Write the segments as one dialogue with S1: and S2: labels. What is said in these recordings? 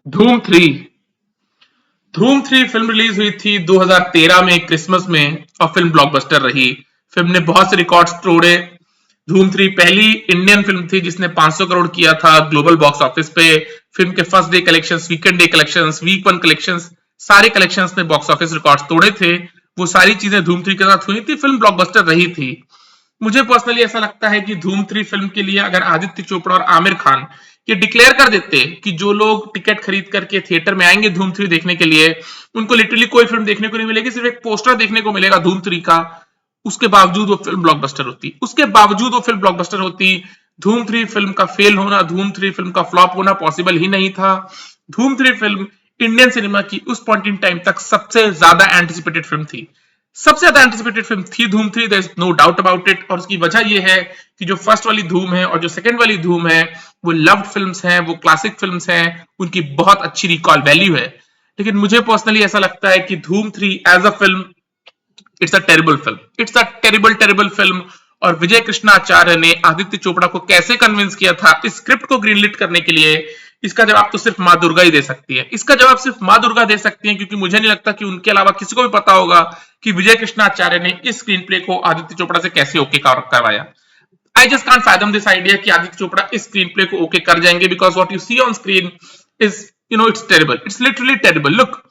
S1: धूम थ्री। धूम three film release हुई थी 2013 में क्रिसमस में और फिल्म ब्लॉकबस्टर रही। फिल्म ने बहुत से रिकॉर्ड्स तोड़े। धूम थ्री पहली इंडियन फिल्म थी जिसने 500 करोड़ किया था ग्लोबल बॉक्स ऑफिस पे। फिल्म के first day collections, weekend day collections, week one collections, सारे कलेक्शंस ने बॉक्स ऑफिस रिकॉर्ड्स तोड़े थे। वो सारी चीजें धूम थ्री के साथ हुई थी। फिल्म ब्लॉकबस्टर रही थी। मुझे पर्सनली ऐसा लगता है कि धूम थ्री फिल्म के लिए अगर आदित्य चोपड़ा और आमिर खान ये डिक्लेयर कर देते कि जो लोग टिकट खरीद करके थिएटर में आएंगे धूम थ्री देखने के लिए, उनको लिटरली कोई फिल्म देखने को नहीं मिलेगी, सिर्फ एक पोस्टर देखने को मिलेगा धूम थ्री का। उसके बावजूद वो फिल्म ब्लॉकबस्टर होती, उसके बावजूद वो फिल्म ब्लॉकबस्टर होती। धूम थ्री फिल्म का फेल होना, धूम थ्री फिल्म का फ्लॉप होना पॉसिबल ही नहीं था। धूम थ्री फिल्म इंडियन सिनेमा की उस पॉइंट इन टाइम तक सबसे ज्यादा एंटिसिपेटेड फिल्म थी। सबसे ज्यादा एंटिसिपेटेड फिल्म थी Dhoom three, there is no doubt about it. और उसकी वजह यह है कि जो फर्स्ट वाली धूम है और जो सेकंड वाली धूम है वो लव्ड फिल्म्स हैं, वो क्लासिक फिल्म्स हैं, उनकी बहुत अच्छी रिकॉल वैल्यू है। लेकिन मुझे पर्सनली ऐसा लगता है कि Dhoom three as a film it's a terrible film, it's a terrible film. और विजय कृष्णाचार्य ने आदित्य चोपड़ा को कैसे कन्विंस किया था इस स्क्रिप्ट को ग्रीनलिट करने के लिए, इसका जवाब तो सिर्फ मां दुर्गा ही दे सकती है। इसका जवाब सिर्फ मां दुर्गा दे सकती है, क्योंकि मुझे नहीं लगता कि उनके अलावा किसी को भी पता होगा कि विजय कृष्णाचार्य ने इस स्क्रीन प्ले को आदित्य चोपड़ा से कैसे ओके करवाया। I just can't fathom this idea कि आदित्य चोपड़ा इस स्क्रीन प्ले को ओके कर जाएंगे, because what you see on screen is, it's terrible, it's literally terrible. Look,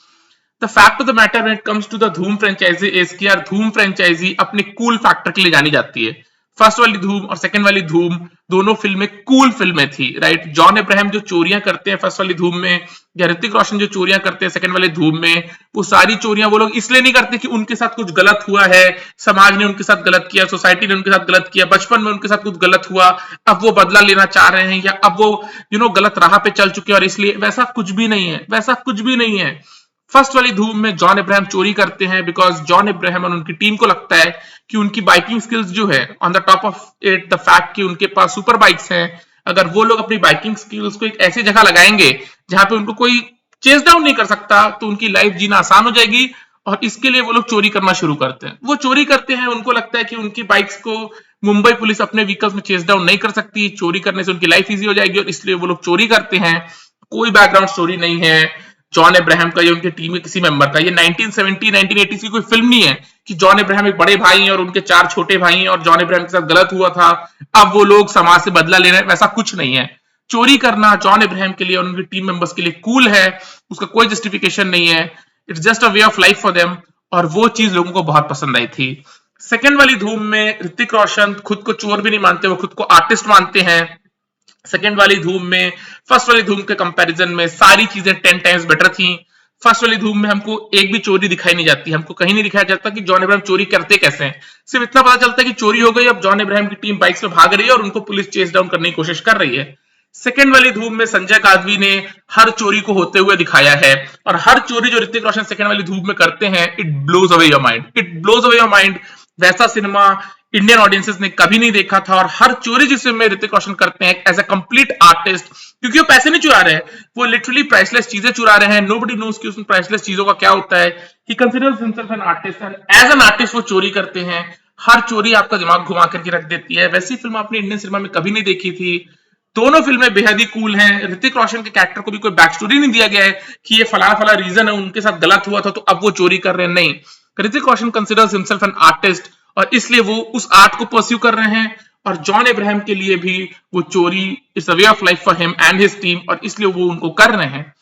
S1: the fact of the matter when it comes to the Dhoom franchise is कि यार धूम franchise अपने cool factor के लिए जानी जाती है। फर्स्ट वाली धूम और सेकंड वाली धूम दोनों फिल्में कूल फिल्में थी, राइट। जॉन अब्राहम जो चोरियां करते हैं फर्स्ट वाली धूम में, या ऋतिक रोशन जो चोरियां करते हैं सेकंड वाली धूम में, वो सारी चोरियां वो लोग इसलिए नहीं करते कि उनके साथ कुछ गलत हुआ है, समाज ने उनके साथ गलत किया, सोसाइटी ने उनके साथ गलत किया, बचपन में उनके साथ कुछ गलत हुआ, अब वो बदला लेना चाह रहे हैं, या अब वो गलत राह पे चल चुके हैं और इसलिए। वैसा कुछ भी नहीं है, वैसा कुछ भी नहीं है। फर्स्ट वाली धूम में जॉन अब्राहम चोरी करते हैं बिकॉज जॉन अब्राहम और उनकी टीम को लगता है कि उनकी बाइकिंग स्किल्स जो है, on the top of it the fact कि उनके पास सुपर बाइक्स हैं, अगर वो लोग अपनी बाइकिंग स्किल्स को एक ऐसी जगह लगाएंगे जहां पे उनको कोई चेस डाउन नहीं कर सकता, तो उनकी लाइफ जीना आसान हो जाएगी। और इसके लिए वो लोग चोरी करना शुरू करते हैं। वो चोरी करते हैं, उनको लगता है कि उनकी बाइक्स को मुंबई पुलिस अपने व्हीकल्स में चेस डाउन नहीं कर सकती, चोरी करने से उनकी लाइफ इजी हो जाएगी, और इसलिए वो लोग चोरी करते हैं। कोई बैकग्राउंड स्टोरी नहीं है जॉन अब्राहम का या उनकी टीम के किसी मेंबर का। ये 1970 1980 की कोई फिल्म नहीं है कि जॉन अब्राहम एक बड़े भाई हैं और उनके 4 छोटे भाई हैं और जॉन अब्राहम के साथ गलत हुआ था, अब वो लोग समाज से बदला ले रहे हैं। वैसा कुछ नहीं है। चोरी करना जॉन अब्राहम के लिए और उनके टीम मेंबर्स के लिए कूल है, उसका कोई जस्टिफिकेशन नहीं है। It's just a way of life for them, और वो चीज लोगों को बहुत पसंद आई थी। सेकेंड वाली धूम में ऋतिक रोशन खुद को चोर भी नहीं मानते, वो खुद को आर्टिस्ट मानते हैं। सेकेंड वाली धूम में फर्स्ट वाली धूम के कंपैरिजन में सारी चीजें 10 टाइम्स बेटर थी। फर्स्ट वाली धूम में हमको एक भी चोरी दिखाई नहीं जाती, हमको कहीं नहीं दिखाया जाता कि जॉन अब्राहम चोरी करते कैसे हैं। सिर्फ इतना पता चलता है कि चोरी हो गई, अब जॉन अब्राहम की टीम बाइक से भाग रही है और उनको पुलिस चेस डाउन करने की कोशिश कर रही है। सेकेंड वाली धूम में संजय कादवी ने हर चोरी को होते हुए दिखाया है, और हर चोरी जो ऋतिक रोशन सेकेंड वाली धूम में करते हैं, it blows away your mind, it blows away your mind. वैसा सिनेमा इंडियन ऑडियंसेस ने कभी नहीं देखा था। और हर चोरी जिस फिल्म में ऋतिक रोशन करते हैं एज अ कंप्लीट आर्टिस्ट, क्योंकि वो पैसे नहीं चुरा रहे हैं, वो लिटरली प्राइसलेस चीजें चुरा रहे हैं। नोबडी नोज कि उसमें प्राइसलेस चीजों का क्या होता है। He considers himself an artist, and as an artist वो चोरी करते हैं। हर चोरी आपका दिमाग घुमा करके रख देती है। वैसी फिल्म आपने इंडियन सिनेमा में कभी नहीं देखी थी। दोनों फिल्में बेहद ही कूल हैं। ऋतिक रोशन के कैरेक्टर को भी कोई बैक स्टोरी नहीं दिया गया है कि ये फला फला रीजन है, उनके साथ गलत हुआ था तो अब वो चोरी कर रहे हैं, नहीं। Hrithik Roshan considers himself an artist, और इसलिए वो उस आर्ट को परस्यू कर रहे हैं। और जॉन अब्राहम के लिए भी वो चोरी it's a way of life for him and his team, और इसलिए वो उनको कर रहे हैं।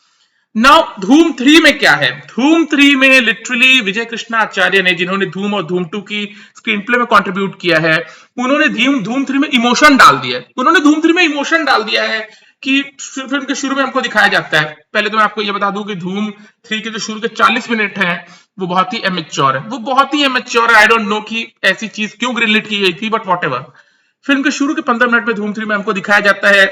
S1: नाउ धूम 3 में क्या है? धूम 3 में लिटरली विजय कृष्णा आचार्य ने, जिन्होंने धूम और धूम 2 की स्क्रीन प्ले में कंट्रीब्यूट किया है, उन्होंने धूम 3 में इमोशन डाल दिया है। उन्होंने धूम 3 में इमोशन डाल दिया है कि फिल्म के शुरू में हमको दिखाया जाता है। पहले तो मैं आपको ये बता दूं कि धूम 3 के जो शुरू के 40 मिनट हैं वो बहुत ही एमेच्योर है, वो बहुत ही एमेच्योर है। आई डोंट नो कि ऐसी चीज क्यों ग्रीनलिट की गई थी, बट व्हाटएवर। फिल्म के शुरू के 15 मिनट में धूम 3 में हमको दिखाया जाता है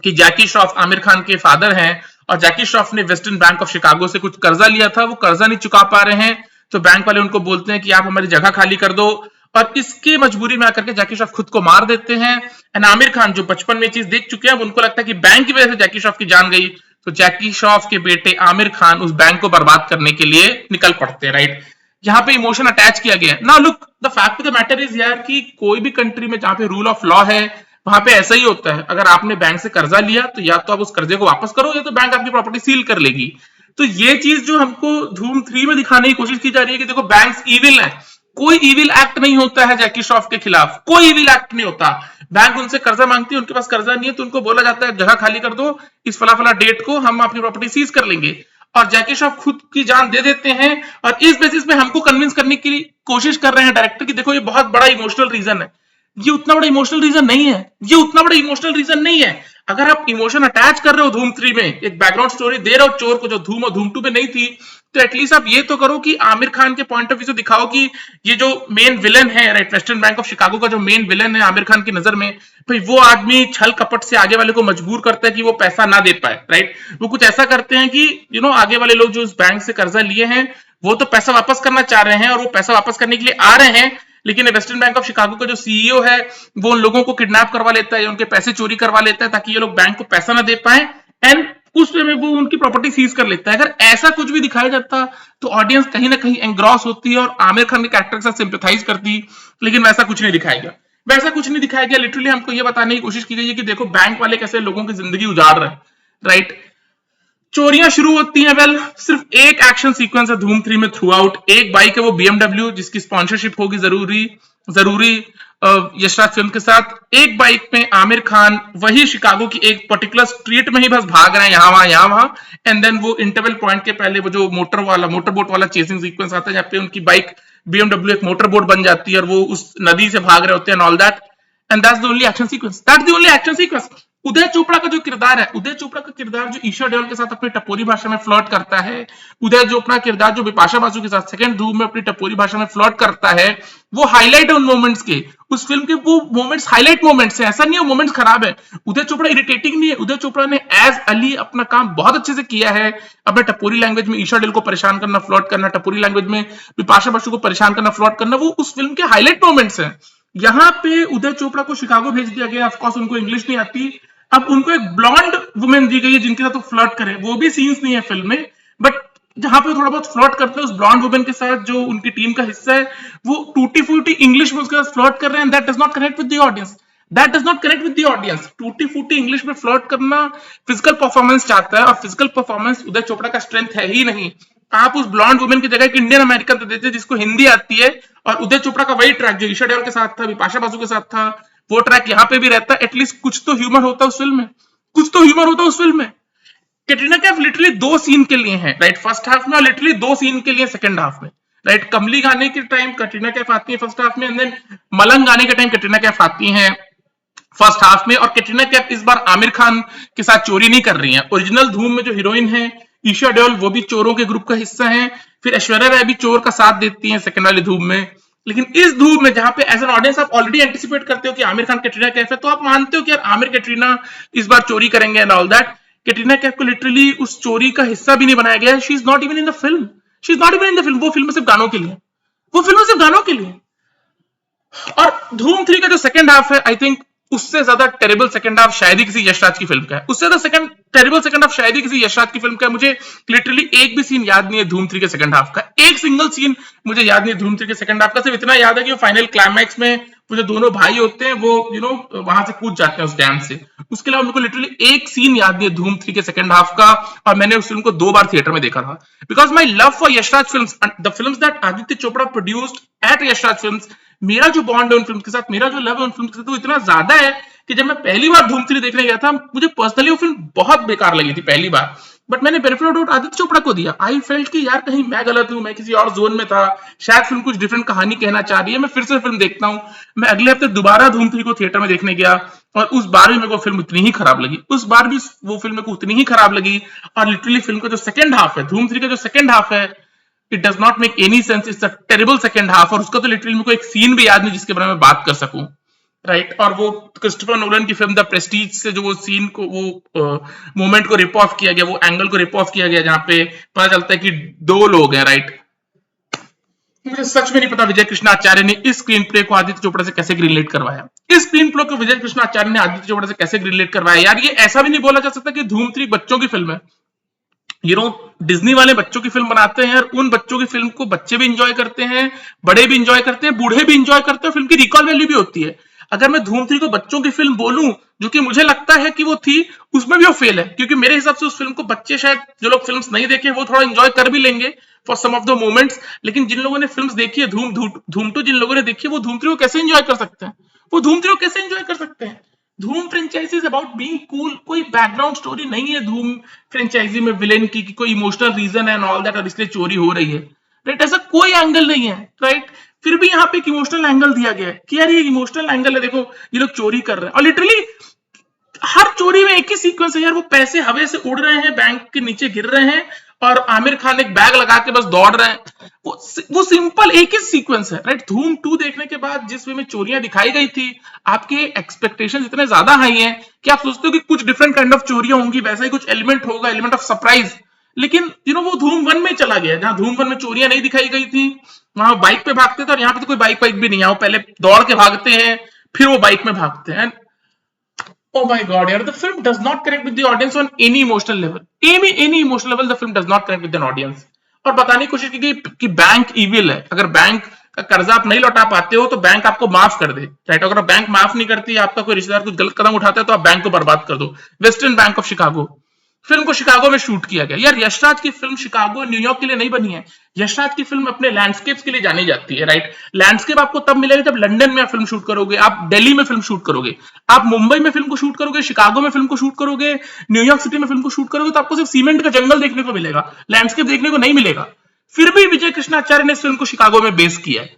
S1: कि जैकी श्रॉफ आमिर खान के फादर हैं, और जैकी श्रॉफ ने वेस्टर्न बैंक ऑफ शिकागो से कुछ कर्जा लिया था, वो कर्जा नहीं चुका पा रहे हैं, तो बैंक वाले उनको बोलते हैं कि आप हमारी जगह खाली कर दो, और इसकी मजबूरी में आकर के जैकी श्रॉफ खुद को मार देते हैं। एंड आमिर खान जो बचपन में चीज देख चुके हैं, उनको लगता है कि बैंक की वजह से जैकी श्रॉफ की जान गई, तो जैकी श्रॉफ के बेटे आमिर खान उस बैंक को बर्बाद करने के लिए निकल पड़ते हैं, राइट। यहाँ पे इमोशन अटैच किया गया है ना। Look, the fact of the matter is यार कि कोई भी कंट्री में जहां पे रूल ऑफ लॉ है, वहां पे ऐसा ही होता है, अगर आपने बैंक से कर्जा लिया तो या तो आप उस कर्जे को वापस करो या तो बैंक आपकी प्रॉपर्टी सील कर लेगी। तो ये चीज जो हमको धूम 3 में दिखाने की कोशिश की जा रही है कि देखो बैंक्स इविल है, कोई इविल एक्ट नहीं होता है जैकी श्रॉफ के खिलाफ, कोई इविल एक्ट नहीं होता। बैंक उनसे कर्जा मांगती है, उनके पास कर्जा नहीं है तो उनको बोला जाता है जगह खाली कर दो, इस फला फला डेट को हम अपनी प्रॉपर्टी सीज कर लेंगे, और जैकी श्रॉफ खुद की जान दे देते हैं। और इस बेसिस पे हमको कन्विंस करने की कोशिश कर रहे हैं डायरेक्टर कि देखो ये बहुत बड़ा इमोशनल रीजन है। ये उतना बड़ा इमोशनल रीजन नहीं है, ये उतना बड़ा इमोशनल रीजन नहीं है। अगर आप इमोशन अटैच कर रहे हो धूम 3 में, एक बैकग्राउंड स्टोरी दे रहे हो चोर को जो धूम और धूम 2 में नहीं थी, तो एटलीस्ट आप ये तो करो कि आमिर खान के पॉइंट ऑफ व्यू से दिखाओ कि ये जो मेन विलन है, right, western bank of Chicago का जो मेन विलन है आमिर खान की नजर में, भाई वो आदमी छल कपट से आगे वाले को मजबूर करता है कि वो पैसा ना दे पाए, राइट। वो कुछ ऐसा करते हैं कि आगे वाले लोग जो उस बैंक से कर्जा लिए हैं वो तो पैसा वापस करना चाह रहे हैं और वो पैसा वापस करने के लिए आ रहे हैं, लेकिन वेस्टर्न बैंक ऑफ शिकागो का जो सीईओ है वो उन लोगों को किडनैप करवा लेता है या उनके पैसे चोरी करवा लेता है ताकि ये लोग बैंक को पैसा ना दे पाए, एंड उस वे में वो उनकी प्रॉपर्टी सीज कर लेता है। अगर ऐसा कुछ भी दिखाया जाता तो ऑडियंस कहीं ना कहीं एंग्रॉस होती है और आमिर खान के कैरेक्टर के साथ सिंपैथाइज करती, लेकिन वैसा कुछ नहीं दिखाया गया, वैसा कुछ नहीं दिखाया गया। लिटरली हमको ये बताने की कोशिश की गई है कि देखो बैंक वाले कैसे लोगों की जिंदगी उजाड़ रहे हैं, राइट। चोरियां शुरू होती हैं, वेल सिर्फ एक एक्शन सीक्वेंस है धूम 3 में थ्रू आउट। एक बाइक है वो BMW जिसकी स्पॉन्सरशिप होगी जरूरी जरूरी यशराज फिल्म के साथ। एक बाइक में आमिर खान वही शिकागो की एक पर्टिकुलर स्ट्रीट में ही बस भाग रहे हैं, यहाँ वहां, एंड देन वो इंटरवल पॉइंट के पहले वो जो मोटर बोट वाला चेसिंग सीक्वेंस आता है जहाँ पे उनकी बाइक BMW एक मोटर बोट बन जाती है और वो उस नदी से भाग रहे होते हैं, all that, and that's the only action sequence, that's the only action sequence. Uday Chopra का जो किरदार है, उदय चोपड़ा का किरदार जो ईशा देओल के साथ अपनी टपोरी भाषा में फ्लर्ट करता है, उदय चोपड़ा किरदार जो बिपाशा बासु के साथ सेकंड धूम में अपनी टपोरी भाषा में फ्लर्ट करता है, वो हाईलाइट है उन मोमेंट्स के, उस फिल्म के वो मोमेंट्स हाईलाइट मोमेंट्स हैं, ऐसा नहीं है मोमेंट्स खराब है। उदय चोपड़ा इरिटेटिंग नहीं है, उदय चोपड़ा ने एज अली अपना काम बहुत अच्छे से किया है, अपने टपोरी लैंग्वेज में ईशा देओल को परेशान करना, फ्लर्ट करना, टपोरी लैंग्वेज में बिपाशा बासु को परेशान करना, फ्लर्ट करना, वो उस फिल्म के हाईलाइट मोमेंट्स हैं। यहाँ पे उदय चोपड़ा को शिकागो भेज दिया गया, ऑफकोर्स उनको इंग्लिश नहीं आती, अब उनको एक ब्लॉन्ड वुमेन दी गई है जिनके साथ वो फ्लर्ट करे, वो भी सीन्स नहीं है फिल्म में, बट जहां पे थोड़ा बहुत फ्लर्ट करते हैं उस ब्लॉन्ड वुमेन के साथ जो उनकी टीम का हिस्सा है, वो टूटी फूटी इंग्लिश में उसके साथ फ्लर्ट कर रहे हैं, that does not connect with the audience, that does not connect with the audience. टूटी फूटी इंग्लिश में फ्लर्ट करना फिजिकल परफॉर्मेंस चाहता है, और फिजिकल परफॉर्मेंस उदय चोपड़ा का स्ट्रेंथ है ही नहीं। आप उस ब्लॉन्ड वुमेन की जगह एक इंडियन अमेरिकन दे देते जिसको हिंदी आती है, और उदय चोपड़ा का वही ट्रैक जो ईशा देओल के साथ था, बिपाशा बासु के साथ था, वो ट्रैक यहाँ पे भी रहता है, एटलीस्ट कुछ तो ह्यूमर होता है उस फिल्म में, कुछ तो ह्यूमर होता है उस फिल्म में। कैटरीना कैफ लिटरली 2 सीन के लिए है, राइट, फर्स्ट हाफ में, और लिटरली 2 सीन के लिए सेकंड हाफ में, राइट। कमली गाने के टाइम कैटरीना कैफ आती है फर्स्ट हाफ में, एंड देन मलंग गाने के टाइम कैटरीना कैफ आती है फर्स्ट हाफ में। और कैटरीना कैफ इस बार आमिर खान के साथ चोरी नहीं कर रही है, ओरिजिनल धूम में जो हीरोइन है ईशा देओल वो भी चोरों के ग्रुप का हिस्सा है, फिर ऐश्वर्या राय भी चोर का साथ देती है सेकंड वाली धूम में। लेकिन इस धूम में जहां पे एज एन ऑडियंस आप ऑलरेडी एंटिसिपेट करते हो कि आमिर खान कैटरीना कैफ है, तो आप मानते हो कि यार आमिर कैटरीना इस बार चोरी करेंगे and all that. Katrina Kaif को लिटरली उस चोरी का हिस्सा भी नहीं बनाया गया, she is not even in the film, she is not even in the film, वो फिल्म सिर्फ गानों के लिए, वो फिल्म सिर्फ गानों के लिए। और धूम 3 का जो सेकंड हाफ है, आई थिंक उससे ज्यादा टेरिबल सेकंड हाफ शायद ही किसी यशराज की फिल्म का है, उससे ज्यादा टेरिबल सेकंड हाफ शायद ही किसी यशराज की फिल्म का है। मुझे लिटरली एक भी सीन याद नहीं है धूम 3 के सेकंड हाफ का, एक सिंगल सीन मुझे याद नहीं है धूम 3 के सेकंड हाफ का। सिर्फ इतना याद है कि वो फाइनल क्लाइमैक्स में वो जो दोनों भाई होते हैं वो वहां से कूद जाते हैं उस डैम से, उसके अलावा मेरे को लिटरली एक सीन याद नहीं है धूम 3 के सेकंड हाफ का। और मैंने उस फिल्म को 2 बार थिएटर में देखा था, because my love for Yashraj films, the films that Aditya Chopra produced at Yashraj films, मेरा जो बॉन्ड है उन फिल्म के साथ, मेरा जो लव है उन फिल्म के साथ, वो इतना ज्यादा है कि जब मैं पहली बार धूम 3 देखने गया था, मुझे पर्सनली वो फिल्म बहुत बेकार लगी थी पहली बार, बट मैंने benefit of doubt Aditya Chopra को दिया। आई फेल्ट कि यार कहीं मैं गलत हूं, मैं किसी और जोन में था, शायद फिल्म कुछ डिफरेंट कहानी कहना चाह रही है, मैं फिर से फिल्म देखता हूं। मैं अगले हफ्ते दोबारा धूम 3 को थिएटर में देखने गया, और उस बार भी मेरे को फिल्म उतनी ही खराब लगी, उस बार भी वो फिल्म मेरे को उतनी ही खराब लगी। और लिटरली फिल्म का जो सेकंड हाफ है, धूम 3 का जो सेकंड हाफ है, it does not make any sense, it's a terrible second half. और उसका तो लिटरली मेरे को एक सीन भी याद नहीं जिसके बारे में बात कर सकूं, राइट। और वो क्रिस्टोफर नोलन की फिल्म द प्रेस्टीज से जो वो सीन को, वो मोमेंट को रिप ऑफ किया गया, वो एंगल को रिप ऑफ किया गया जहां पे पता चलता है कि 2 लोग हैं, राइट। मुझे सच में नहीं पता विजय कृष्णाचार्य ने इस स्क्रीन प्ले को आदित्य चोपड़ा से कैसे ग्रीनलाइट करवाया, इस स्क्रीन प्ले को विजय कृष्णाचार्य ने आदित्य चोपड़ा से कैसे ग्रीनलाइट करवाया। यार ये ऐसा भी नहीं बोला जा सकता कि धूम 3 बच्चों की फिल्म है, डिज्नी वाले बच्चों की फिल्म बनाते हैं, और उन बच्चों की फिल्म को बच्चे भी इंजॉय करते हैं, बड़े भी इंजॉय करते हैं, बूढ़े भी इंजॉय करते हैं, फिल्म की रिकॉल वैल्यू भी होती है। अगर मैं धूम 3 को बच्चों की फिल्म बोलूं, जो कि मुझे लगता है कि वो थी, उसमें भी वो फेल है, क्योंकि मेरे हिसाब से उस फिल्म को बच्चे, शायद जो लोग फिल्म्स नहीं देखे वो थोड़ा एंजॉय कर भी लेंगे for some of the moments, लेकिन जिन लोगों ने फिल्म्स देखी है, धूम 2 जिन लोगों ने देखी है, वो धूम 3 को कैसे एंजॉय कर सकते हैं? वो धूम 3 को कैसे एंजॉय कर सकते हैं? Dhoom franchise is about being cool, कोई बैकग्राउंड स्टोरी नहीं है धूम फ्रेंचाइजी में विलेन की, कि कोई इमोशनल रीजन है एंड ऑल दैट और इसलिए चोरी हो रही है, राइट? ऐसा कोई एंगल नहीं है, राइट? फिर भी यहाँ पे एक इमोशनल एंगल दिया गया है कि यार ये इमोशनल एंगल है, देखो ये लोग चोरी कर रहे हैं, और लिटरली हर चोरी में एक ही सीक्वेंस है यार, वो पैसे हवा से उड़ रहे हैं, बैंक के नीचे गिर रहे हैं, और आमिर खान एक बैग लगा के बस दौड़ रहे हैं, वो सिंपल एक ही सीक्वेंस है, राइट? धूम 2 देखने के बाद जिस वे में चोरियां दिखाई गई थी, आपके एक्सपेक्टेशंस इतने ज्यादा हाई हैं कि आप सोचते हो कि कुछ डिफरेंट काइंड ऑफ चोरियां होंगी, वैसा ही कुछ एलिमेंट होगा, एलिमेंट ऑफ सरप्राइज, लेकिन वो धूम 1 में चला गया, जहां धूम 1 में चोरियां नहीं दिखाई गई थी, वहां बाइक पे भागते थे, और यहाँ पे तो कोई बाइक भी नहीं है, वो पहले दौड़ के भागते हैं, फिर वो बाइक में भागते हैं। Oh my god, यार, the film does not connect with the audience on any emotional level. Any emotional level, the film does not connect with an audience. और बताने की कोशिश की गई कि बैंक इविल है, अगर बैंक का कर्जा आप नहीं लौटा पाते हो तो बैंक आपको माफ कर दे, राइट? अगर बैंक माफ नहीं करती, आपका कोई रिश्तेदार कुछ गलत कदम उठाता है, तो आप बैंक को बर्बाद कर दो। Western bank of Chicago, film को शिकागो में शूट किया गया। यार, यशराज की फिल्म शिकागो न्यूयॉर्क के लिए नहीं बनी है, यशराज की फिल्म अपने लैंडस्केप्स के लिए जानी जाती है, राइट? लैंडस्केप आपको तब मिलेगा जब लंदन में आप फिल्म शूट करोगे, आप दिल्ली में फिल्म शूट करोगे, आप मुंबई में फिल्म को शूट करोगे, शिकागो में फिल्म को शूट करोगे, न्यूयॉर्क सिटी में फिल्म को शूट करोगे, तो आपको सिर्फ सीमेंट का जंगल देखने को मिलेगा, लैंडस्केप देखने को नहीं मिलेगा। फिर भी विजय कृष्णाचार्य ने इस फिल्म को शिकागो में बेस किया है।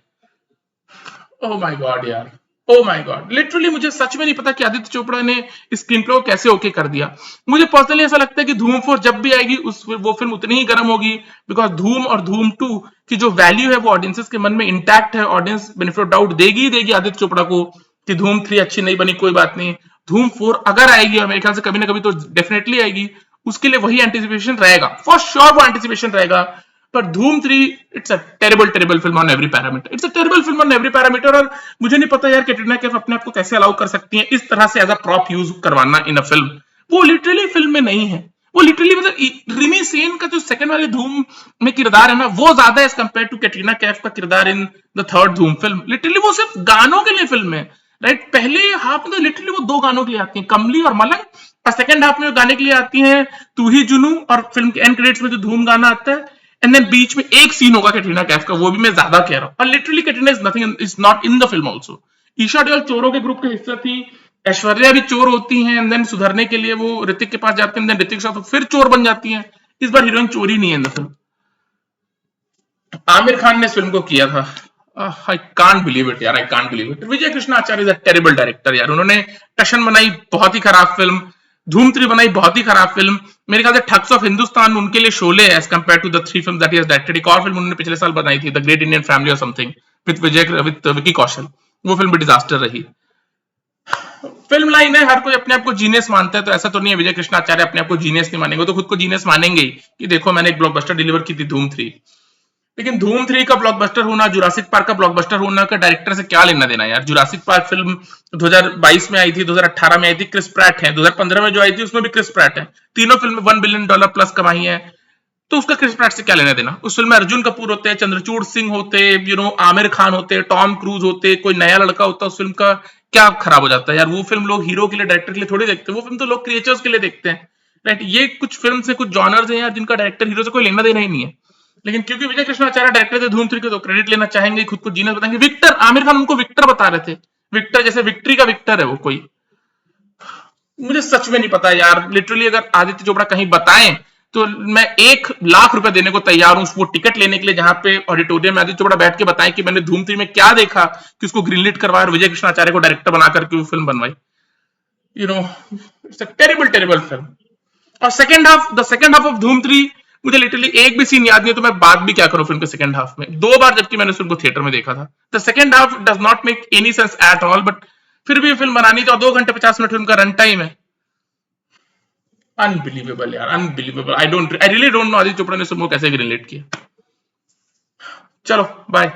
S1: ओह माय गॉड यार, ओह माय गॉड, लिटरली मुझे सच में नहीं पता कि आदित्य चोपड़ा ने स्क्रीन प्ले को कैसे ओके कर दिया। मुझे पर्सनली ऐसा लगता है कि धूम 4 जब भी आएगी वो फिल्म उतनी ही गर्म होगी, बिकॉज धूम और धूम 2 की जो वैल्यू है वो ऑडियंसेस के मन में इंटैक्ट है। ऑडियंस बेनिफिट ऑफ डाउट देगी ही देगी आदित्य चोपड़ा को कि धूम 3 अच्छी नहीं बनी, कोई बात नहीं, धूम 4 अगर आएगी, और मेरे ख्याल से कभी ना कभी तो डेफिनेटली आएगी, उसके लिए वही एंटिसिपेशन रहेगा, फॉर श्योर वो एंटिसिपेशन रहेगा। पर धूम 3 it's a terrible film on every parameter, it's a terrible film on every parameter. और मुझे नहीं पता यार कैटरीना कैफ अपने आप को कैसे अलाउ कर सकती हैं इस तरह से एज अ प्रॉप यूज करवाना इन अ फिल्म। वो लिटरली फिल्म में नहीं है, वो लिटरली मतलब रिमी सेन का जो सेकंड वाली धूम में किरदार है ना, वो ज्यादा as compare to Katrina Kaif का किरदार in the third Dhoom film. Literally वो सिर्फ गानों के लिए फिल्म है, राइट? पहले हाफ में तो लिटरली वो 2 गानों के लिए आती है, कमली और मलंग, और सेकंड हाफ में गाने के लिए आती है तू ही जुनू, और फिल्म के एंड क्रेडिट्स में जो धूम गाना आता है, एंड देन बीच में एक सीन होगा कैटरीना कैफ का, वो भी मैं ज्यादा कह रहा हूं। और literally Katrina is nothing, is not in the film also. Esha Deol चोरों के ग्रुप का हिस्सा थी, ऐश्वर्या भी चोर होती हैं, एंड देन सुधरने के लिए वो ऋतिक के पास जाते हैं, ऋतिक साथ फिर चोर बन जाती हैं। इस बार हीरोइन चोरी नहीं है इन द फिल्म। आमिर खान ने इस फिल्म को किया था। आई कांट बिलीव इट यार, I can't believe it. Vijay Krishna Acharya is a terrible director यार। उन्होंने टशन बनाई, बहुत ही खराब फिल्म, धूम 3 बनाई, बहुत ही खराब फिल्म। मेरे ख्याल से ठग्स ऑफ हिंदुस्तान उनके लिए Sholay as compare to the 3 film that he has directed. एक और फिल्म उन्होंने पिछले साल बनाई थी, द ग्रेट इंडियन फैमिली और समथिंग, विद विकी कौशल, वो फिल्म भी डिजास्टर रही। फिल्म लाइन है, हर कोई अपने आप को जीनियस मानता है, तो ऐसा तो नहीं है विजय कृष्णा आचार्य अपने आप को जीनियस नहीं मानेंगे, तो खुद को जीनियस मानेंगे ही कि देखो मैंने एक ब्लॉकबस्टर डिलीवर की थी धूम 3। लेकिन धूम 3 का ब्लॉकबस्टर होना, जुरासिक पार्क का ब्लॉकबस्टर होना का डायरेक्टर से क्या लेना देना यार? जुरासिक पार्क फिल्म 2022 में आई थी, 2018 में आई थी, क्रिस प्रैट है, 2015 में जो आई थी उसमें भी क्रिस प्रैट है, तीनों फिल्म $1 बिलियन प्लस कमाई है, तो उसका क्रिस प्रैट से क्या लेना देना? उस फिल्म में अर्जुन कपूर होते, चंद्रचूड़ सिंह होते, आमिर खान होते, टॉम क्रूज होते, कोई नया लड़का होता, उस फिल्म का क्या खराब हो जाता है यार? वो फिल्म लोग हीरो के लिए, डायरेक्टर के लिए थोड़ी देखते हैं, वो फिल्म तो लोग क्रिएचर्स के लिए देखते हैं, राइट? ये कुछ फिल्म से, कुछ जॉनर्स हैं यार जिनका डायरेक्टर हीरो से कोई लेना देना ही नहीं है। लेकिन क्योंकि विजय कृष्णाचार्य डायरेक्टर थे धूम 3 के, तो क्रेडिट लेना चाहेंगे, खुद को जीनियस बताएंगे। विक्टर, आमिर खान उनको विक्टर बता रहे थे, विक्टर जैसे विक्ट्री का विक्टर है वो कोई। मुझे सच में नहीं पता यार, लिटरली अगर आदित्य चोपड़ा कहीं बताएं तो मैं 1 लाख रुपए देने को तैयार हूं वो टिकट लेने के लिए, जहां पे ऑडिटोरियम में आदित्य चोपड़ा बैठ के बताएं कि मैंने धूम 3 में क्या देखा कि उसको ग्रीनलिट करवाया और विजय कृष्णाचार्य को डायरेक्टर बनाकर के वो फिल्म बनवाई। It's a terrible film. और सेकंड हाफ ऑफ धूम 3, मुझे लिटरली एक भी सीन याद नहीं है, तो मैं बात भी क्या करूं फिल्म के सेकंड हाफ में, 2 बार जबकि मैंने फिल्म को थिएटर में देखा था। The second half does not make any sense at all, but फिर भी फिल्म बनानी तो 2 घंटे 50 मिनट फिल्म का रन टाइम है। अनबिलीवेबल यार, unbelievable. I really don't know Aditya Chopra ने फिल्म को कैसे ग्रीनलाइट किया। चलो बाय।